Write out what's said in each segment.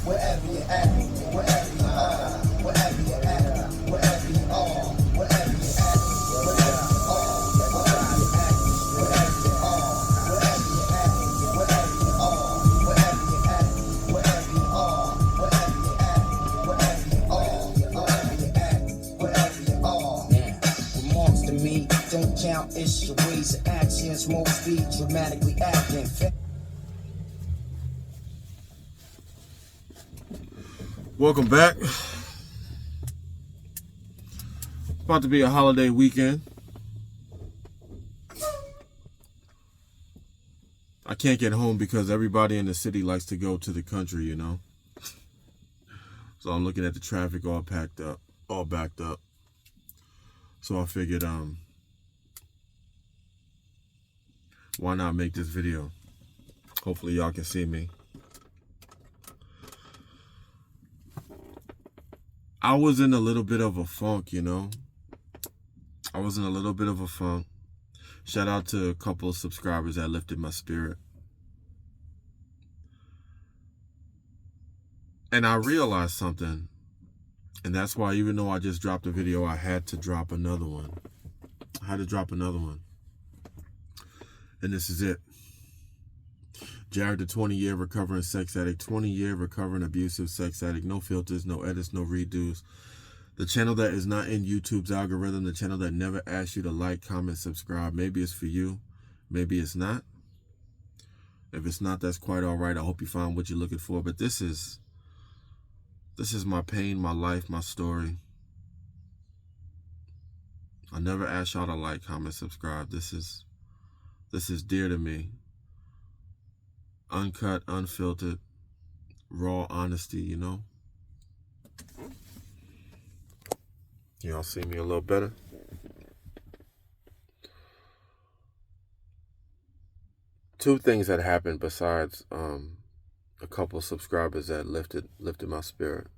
wherever you at, wherever you are, wherever you at, wherever you are, wherever you at, wherever you are, wherever you at, wherever you are, wherever you at, wherever you are, wherever you at, wherever you are, wherever you at, wherever you are, wherever you at, wherever you are. Now, remarks to me don't count, it's your ways of actions, most be dramatically acting. Welcome back. About to be a holiday weekend. I can't get home because everybody in the city likes to go to the country, you know. So I'm looking at the traffic all backed up. So I figured, why not make this video? Hopefully y'all can see me. I was in a little bit of a funk, you know. I was in a little bit of a funk. Shout out to a couple of subscribers that lifted my spirit. And I realized something. And that's why, even though I just dropped a video, I had to drop another one. And this is it. Jared, the 20-year recovering sex addict, 20-year recovering abusive sex addict, no filters, no edits, no redos. The channel that is not in YouTube's algorithm, the channel that never asks you to like, comment, subscribe. Maybe it's for you, maybe it's not. If it's not, that's quite all right. I hope you find what you're looking for. But this is my pain, my life, my story. I never asked y'all to like, comment, subscribe. This is dear to me. Uncut, unfiltered, raw honesty, you know? Y'all see me a little better? Two things that happened besides a couple of subscribers that lifted my spirit.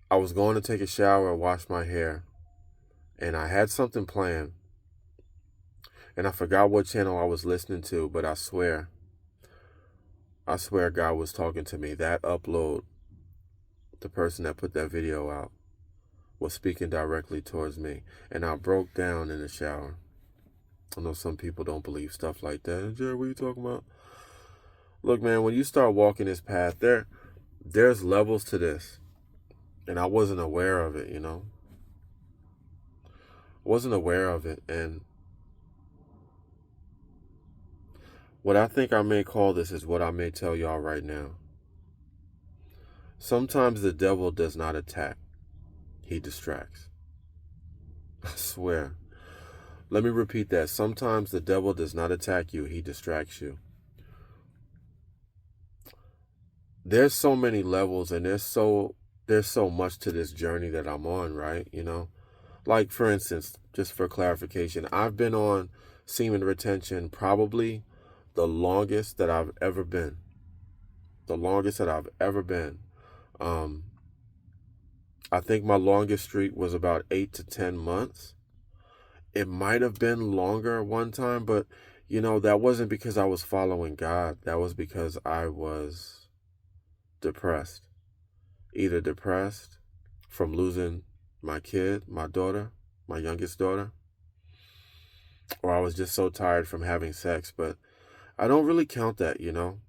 I was going to take a shower and wash my hair, and I had something planned. And I forgot what channel I was listening to, but I swear God was talking to me. That upload, the person that put that video out, was speaking directly towards me. And I broke down in the shower. I know some people don't believe stuff like that. Jerry, what are you talking about? Look, man, when you start walking this path, there's levels to this. And I wasn't aware of it, you know? I wasn't aware of it. And what I think I may call this is what I may tell y'all right now. Sometimes the devil does not attack. He distracts. I swear. Let me repeat that. Sometimes the devil does not attack you. He distracts you. There's so many levels, and there's so much to this journey that I'm on, right? You know? Like, for instance, just for clarification, I've been on semen retention probably the longest that I've ever been. I think my longest streak was about 8 to 10 months. It might have been longer one time, but, you know, that wasn't because I was following God. That was because I was depressed. Either depressed from losing my kid, my daughter, my youngest daughter, or I was just so tired from having sex. But I don't really count that, you know,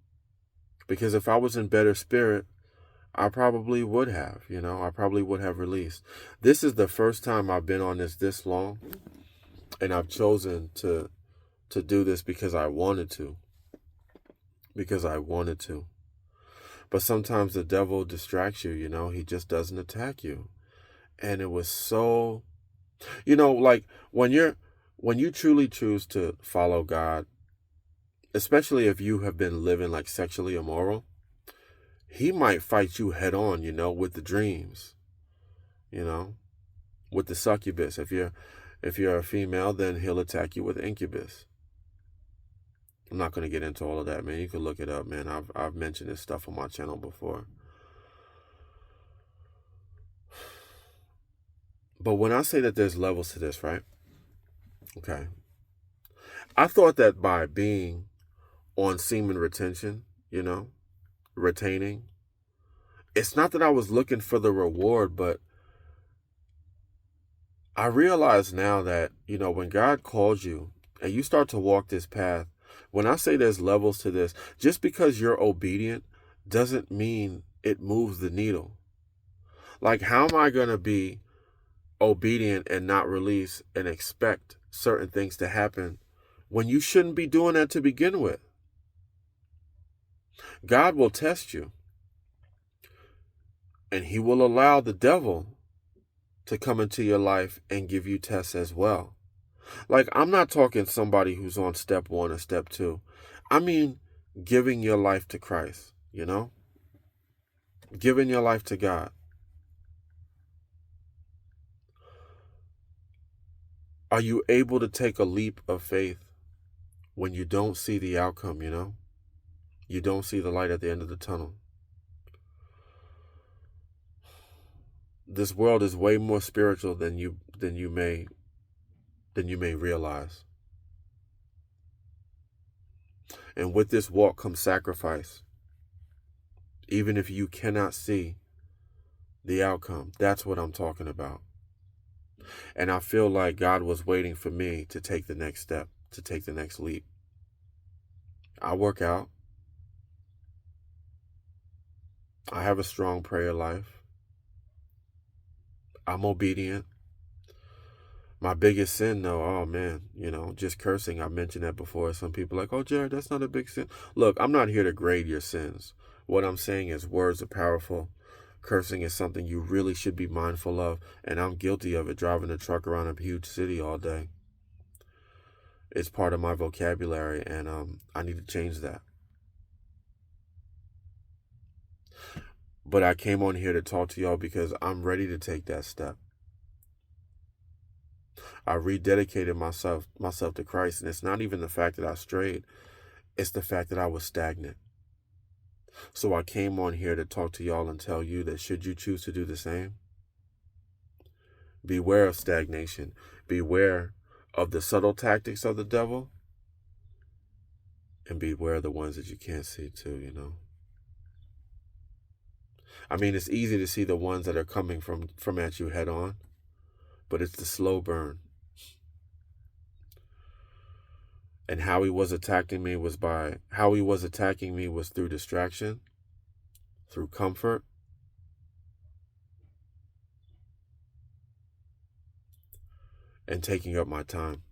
because if I was in better spirit, I probably would have, you know, I probably would have released. This is the first time I've been on this long, and I've chosen to do this because I wanted to. But sometimes the devil distracts you, you know, he just doesn't attack you. And it was so, you know, like when you truly choose to follow God, especially if you have been living like sexually immoral, he might fight you head on, you know, with the dreams, you know, with the succubus. If you're a female, then he'll attack you with incubus. I'm not going to get into all of that, man. You can look it up, man. I've mentioned this stuff on my channel before. But when I say that there's levels to this, right? Okay. I thought that by being on semen retention, you know, retaining. It's not that I was looking for the reward, but I realize now that, when God calls you and you start to walk this path, when I say there's levels to this, just because you're obedient doesn't mean it moves the needle. Like, how am I going to be obedient and not release and expect certain things to happen when you shouldn't be doing that to begin with? God will test you, and he will allow the devil to come into your life and give you tests as well. Like, I'm not talking somebody who's on step 1 or step 2. I mean, giving your life to Christ, giving your life to God. Are you able to take a leap of faith when you don't see the outcome, You don't see the light at the end of the tunnel. This world is way more spiritual than you may realize. And with this walk comes sacrifice. Even if you cannot see the outcome, that's what I'm talking about. And I feel like God was waiting for me to take the next step, to take the next leap. I work out. I have a strong prayer life. I'm obedient. My biggest sin, though, oh man, just cursing. I mentioned that before. Some people are like, oh, Jared, that's not a big sin. Look, I'm not here to grade your sins. What I'm saying is words are powerful. Cursing is something you really should be mindful of, and I'm guilty of it, driving a truck around a huge city all day. It's part of my vocabulary, and I need to change that. But I came on here to talk to y'all because I'm ready to take that step. I rededicated myself to Christ, and it's not even the fact that I strayed. It's the fact that I was stagnant. So I came on here to talk to y'all and tell you that should you choose to do the same, beware of stagnation. Beware of the subtle tactics of the devil, and beware of the ones that you can't see too, I mean, it's easy to see the ones that are coming from at you head on, but it's the slow burn. And how he was attacking me was through distraction, through comfort, and taking up my time.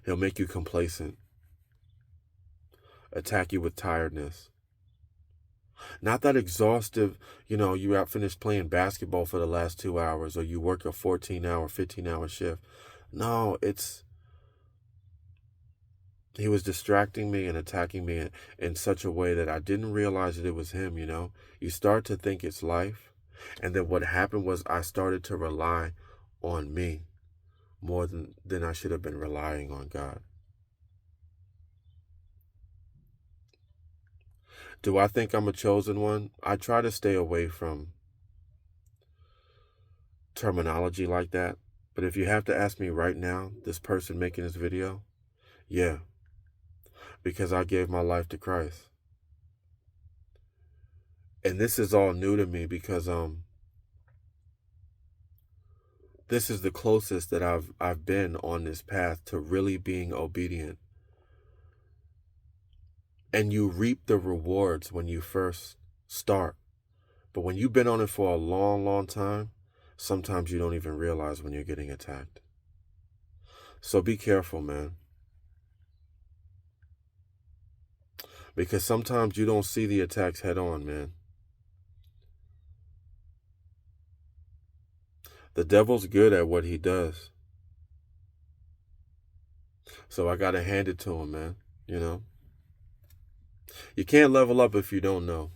He'll make you complacent, attack you with tiredness. Not that exhaustive, you out finished playing basketball for the last 2 hours, or you work a 14-hour, 15-hour shift. No, he was distracting me and attacking me in such a way that I didn't realize that it was him, You start to think it's life. And then what happened was I started to rely on me more than I should have been relying on God. Do I think I'm a chosen one? I try to stay away from terminology like that. But if you have to ask me right now, this person making this video, yeah, because I gave my life to Christ. And this is all new to me because this is the closest that I've been on this path to really being obedient. And you reap the rewards when you first start. But when you've been on it for a long, long time, sometimes you don't even realize when you're getting attacked. So be careful, man. Because sometimes you don't see the attacks head on, man. The devil's good at what he does. So I got to hand it to him, man. You can't level up if you don't know.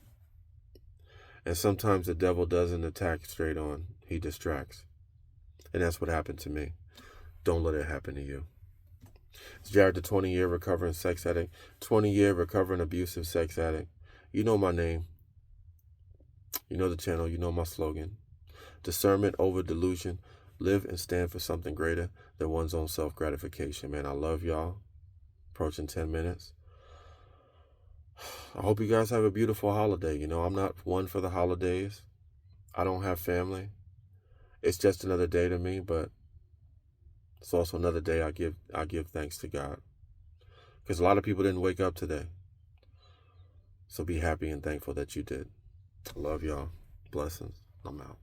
And sometimes the devil doesn't attack straight on. He distracts. And that's what happened to me. Don't let it happen to you. It's Jared, the 20-year recovering sex addict, 20-year recovering abusive sex addict. You know my name. You know the channel. You know my slogan. Discernment over delusion. Live and stand for something greater than one's own self-gratification. Man, I love y'all. approaching 10 minutes. I hope you guys have a beautiful holiday. You know, I'm not one for the holidays. I don't have family. It's just another day to me, but it's also another day I give thanks to God. Because a lot of people didn't wake up today. So be happy and thankful that you did. I love y'all. Blessings. I'm out.